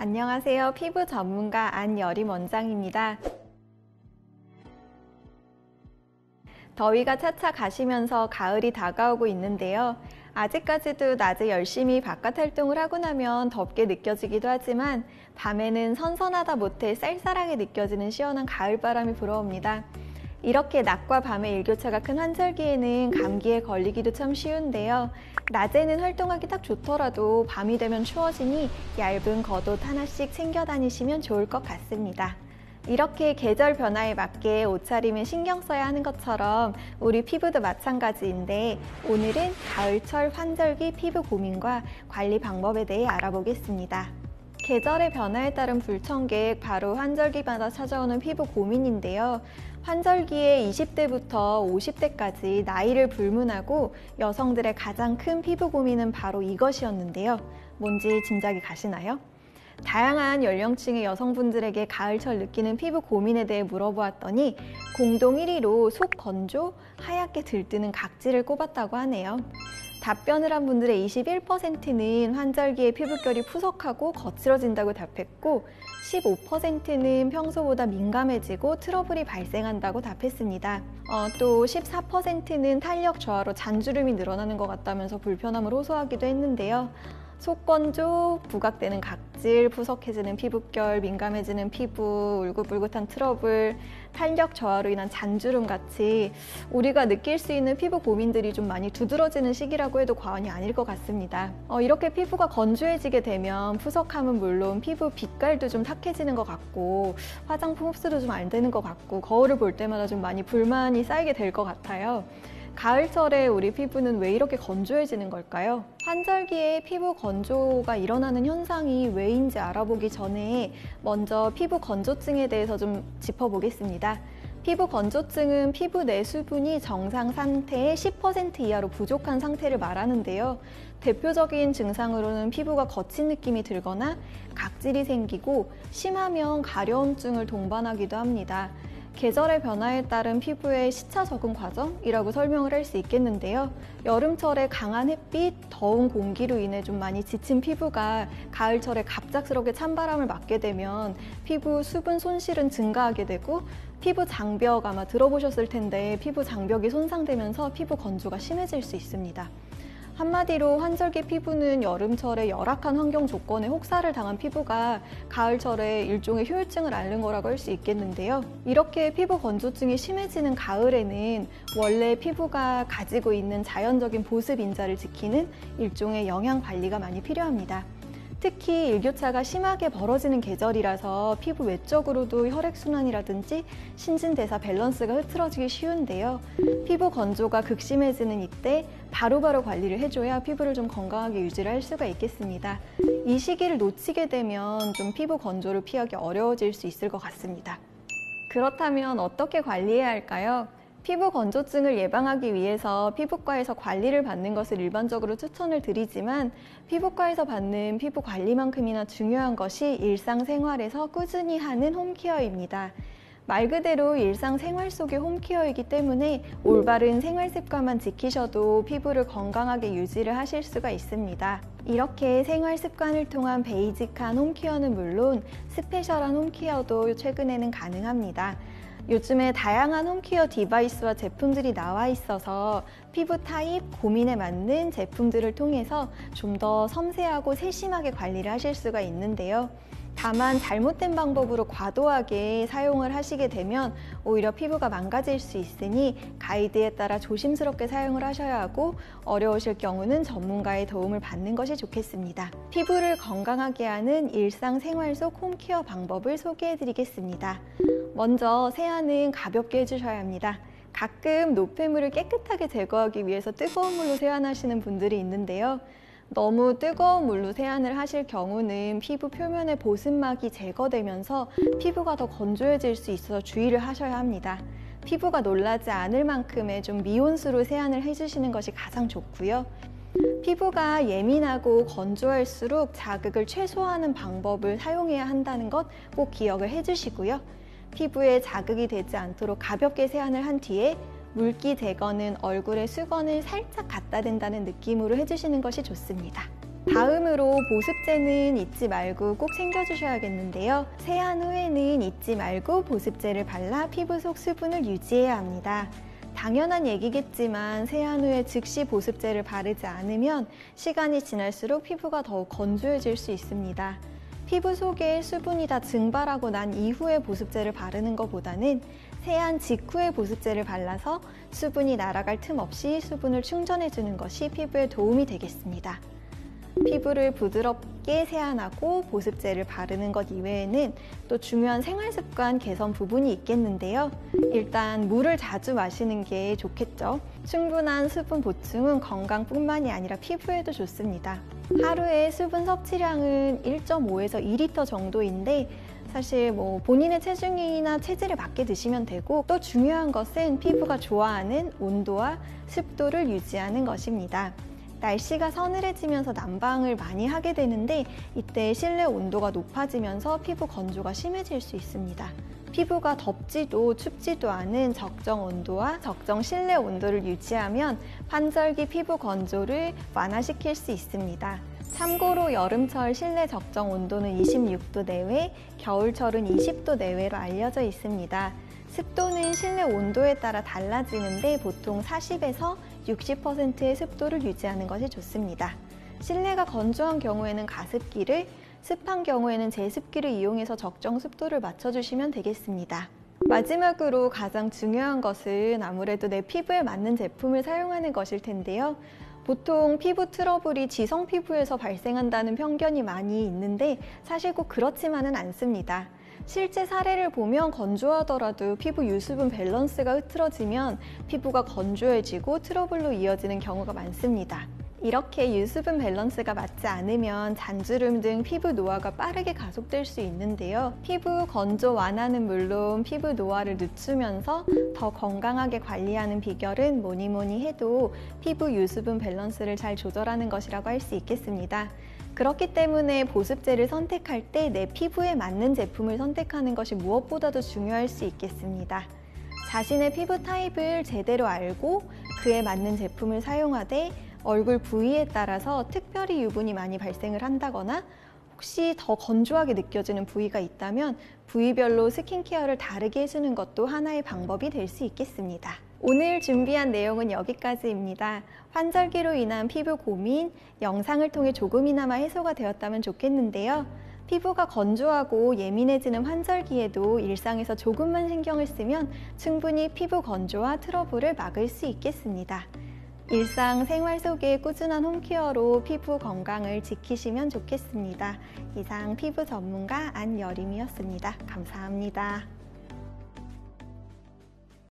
안녕하세요. 피부 전문가 안여림 원장입니다. 더위가 차차 가시면서 가을이 다가오고 있는데요. 아직까지도 낮에 열심히 바깥 활동을 하고 나면 덥게 느껴지기도 하지만 밤에는 선선하다 못해 쌀쌀하게 느껴지는 시원한 가을바람이 불어옵니다. 이렇게 낮과 밤의 일교차가 큰 환절기에는 감기에 걸리기도 참 쉬운데요. 낮에는 활동하기 딱 좋더라도 밤이 되면 추워지니 얇은 겉옷 하나씩 챙겨 다니시면 좋을 것 같습니다. 이렇게 계절 변화에 맞게 옷차림에 신경 써야 하는 것처럼 우리 피부도 마찬가지인데 오늘은 가을철 환절기 피부 고민과 관리 방법에 대해 알아보겠습니다. 계절의 변화에 따른 불청객, 바로 환절기마다 찾아오는 피부 고민인데요. 환절기에 20대부터 50대까지 나이를 불문하고 여성들의 가장 큰 피부 고민은 바로 이것이었는데요. 뭔지 짐작이 가시나요? 다양한 연령층의 여성분들에게 가을철 느끼는 피부 고민에 대해 물어보았더니 공동 1위로 속 건조, 하얗게 들뜨는 각질을 꼽았다고 하네요. 답변을 한 분들의 21%는 환절기에 피부결이 푸석하고 거칠어진다고 답했고 15%는 평소보다 민감해지고 트러블이 발생한다고 답했습니다. 또 14%는 탄력 저하로 잔주름이 늘어나는 것 같다면서 불편함을 호소하기도 했는데요. 속건조, 부각되는 각질, 푸석해지는 피부결, 민감해지는 피부, 울긋불긋한 트러블, 탄력 저하로 인한 잔주름 같이 우리가 느낄 수 있는 피부 고민들이 좀 많이 두드러지는 시기라고 해도 과언이 아닐 것 같습니다. 이렇게 피부가 건조해지게 되면 푸석함은 물론 피부 빛깔도 좀 탁해지는 것 같고 화장품 흡수도 좀 안 되는 것 같고 거울을 볼 때마다 좀 많이 불만이 쌓이게 될 것 같아요. 가을철에 우리 피부는 왜 이렇게 건조해지는 걸까요? 환절기에 피부 건조가 일어나는 현상이 왜인지 알아보기 전에 먼저 피부 건조증에 대해서 좀 짚어보겠습니다. 피부 건조증은 피부 내 수분이 정상 상태의 10% 이하로 부족한 상태를 말하는데요. 대표적인 증상으로는 피부가 거친 느낌이 들거나 각질이 생기고 심하면 가려움증을 동반하기도 합니다. 계절의 변화에 따른 피부의 시차 적응 과정이라고 설명을 할 수 있겠는데요. 여름철에 강한 햇빛, 더운 공기로 인해 좀 많이 지친 피부가 가을철에 갑작스럽게 찬바람을 맞게 되면 피부 수분 손실은 증가하게 되고 피부 장벽, 아마 들어보셨을 텐데 피부 장벽이 손상되면서 피부 건조가 심해질 수 있습니다. 한마디로 환절기 피부는 여름철에 열악한 환경 조건에 혹사를 당한 피부가 가을철에 일종의 효율증을 앓는 거라고 할 수 있겠는데요. 이렇게 피부 건조증이 심해지는 가을에는 원래 피부가 가지고 있는 자연적인 보습 인자를 지키는 일종의 영양 관리가 많이 필요합니다. 특히 일교차가 심하게 벌어지는 계절이라서 피부 외적으로도 혈액순환이라든지 신진대사 밸런스가 흐트러지기 쉬운데요. 피부 건조가 극심해지는 이때 바로바로 관리를 해줘야 피부를 좀 건강하게 유지를 할 수가 있겠습니다. 이 시기를 놓치게 되면 좀 피부 건조를 피하기 어려워질 수 있을 것 같습니다. 그렇다면 어떻게 관리해야 할까요? 피부 건조증을 예방하기 위해서 피부과에서 관리를 받는 것을 일반적으로 추천을 드리지만 피부과에서 받는 피부 관리만큼이나 중요한 것이 일상생활에서 꾸준히 하는 홈케어입니다. 말 그대로 일상생활 속의 홈케어이기 때문에 올바른 생활습관만 지키셔도 피부를 건강하게 유지를 하실 수가 있습니다. 이렇게 생활습관을 통한 베이직한 홈케어는 물론 스페셜한 홈케어도 최근에는 가능합니다. 요즘에 다양한 홈케어 디바이스와 제품들이 나와 있어서 피부 타입, 고민에 맞는 제품들을 통해서 좀 더 섬세하고 세심하게 관리를 하실 수가 있는데요. 다만 잘못된 방법으로 과도하게 사용을 하시게 되면 오히려 피부가 망가질 수 있으니 가이드에 따라 조심스럽게 사용을 하셔야 하고 어려우실 경우는 전문가의 도움을 받는 것이 좋겠습니다. 피부를 건강하게 하는 일상생활 속 홈케어 방법을 소개해 드리겠습니다. 먼저 세안은 가볍게 해주셔야 합니다. 가끔 노폐물을 깨끗하게 제거하기 위해서 뜨거운 물로 세안하시는 분들이 있는데요. 너무 뜨거운 물로 세안을 하실 경우는 피부 표면의 보습막이 제거되면서 피부가 더 건조해질 수 있어서 주의를 하셔야 합니다. 피부가 놀라지 않을 만큼의 좀 미온수로 세안을 해주시는 것이 가장 좋고요. 피부가 예민하고 건조할수록 자극을 최소화하는 방법을 사용해야 한다는 것 꼭 기억을 해주시고요. 피부에 자극이 되지 않도록 가볍게 세안을 한 뒤에 물기 제거는 얼굴에 수건을 살짝 갖다 댄다는 느낌으로 해주시는 것이 좋습니다. 다음으로 보습제는 잊지 말고 꼭 챙겨주셔야겠는데요. 세안 후에는 잊지 말고 보습제를 발라 피부 속 수분을 유지해야 합니다. 당연한 얘기겠지만 세안 후에 즉시 보습제를 바르지 않으면 시간이 지날수록 피부가 더욱 건조해질 수 있습니다. 피부 속에 수분이 다 증발하고 난 이후에 보습제를 바르는 것보다는 세안 직후에 보습제를 발라서 수분이 날아갈 틈 없이 수분을 충전해주는 것이 피부에 도움이 되겠습니다. 피부를 부드럽게 세안하고 보습제를 바르는 것 이외에는 또 중요한 생활습관 개선 부분이 있겠는데요. 일단 물을 자주 마시는 게 좋겠죠. 충분한 수분 보충은 건강뿐만이 아니라 피부에도 좋습니다. 하루에 수분 섭취량은 1.5에서 2리터 정도인데 사실 본인의 체중이나 체질에 맞게 드시면 되고, 또 중요한 것은 피부가 좋아하는 온도와 습도를 유지하는 것입니다. 날씨가 서늘해지면서 난방을 많이 하게 되는데 이때 실내 온도가 높아지면서 피부 건조가 심해질 수 있습니다. 피부가 덥지도 춥지도 않은 적정 온도와 적정 실내 온도를 유지하면 환절기 피부 건조를 완화시킬 수 있습니다. 참고로 여름철 실내 적정 온도는 26도 내외, 겨울철은 20도 내외로 알려져 있습니다. 습도는 실내 온도에 따라 달라지는데 보통 40에서 60%의 습도를 유지하는 것이 좋습니다. 실내가 건조한 경우에는 가습기를, 습한 경우에는 제습기를 이용해서 적정 습도를 맞춰주시면 되겠습니다. 마지막으로 가장 중요한 것은 아무래도 내 피부에 맞는 제품을 사용하는 것일 텐데요. 보통 피부 트러블이 지성 피부에서 발생한다는 편견이 많이 있는데 사실 꼭 그렇지만은 않습니다. 실제 사례를 보면 건조하더라도 피부 유수분 밸런스가 흐트러지면 피부가 건조해지고 트러블로 이어지는 경우가 많습니다. 이렇게 유수분 밸런스가 맞지 않으면 잔주름 등 피부 노화가 빠르게 가속될 수 있는데요. 피부 건조 완화는 물론 피부 노화를 늦추면서 더 건강하게 관리하는 비결은 뭐니 해도 피부 유수분 밸런스를 잘 조절하는 것이라고 할 수 있겠습니다. 그렇기 때문에 보습제를 선택할 때 내 피부에 맞는 제품을 선택하는 것이 무엇보다도 중요할 수 있겠습니다. 자신의 피부 타입을 제대로 알고 그에 맞는 제품을 사용하되 얼굴 부위에 따라서 특별히 유분이 많이 발생을 한다거나 혹시 더 건조하게 느껴지는 부위가 있다면 부위별로 스킨케어를 다르게 해주는 것도 하나의 방법이 될 수 있겠습니다. 오늘 준비한 내용은 여기까지입니다. 환절기로 인한 피부 고민, 영상을 통해 조금이나마 해소가 되었다면 좋겠는데요. 피부가 건조하고 예민해지는 환절기에도 일상에서 조금만 신경을 쓰면 충분히 피부 건조와 트러블을 막을 수 있겠습니다. 일상생활 속의 꾸준한 홈케어로 피부 건강을 지키시면 좋겠습니다. 이상 피부 전문가 안여림이었습니다. 감사합니다.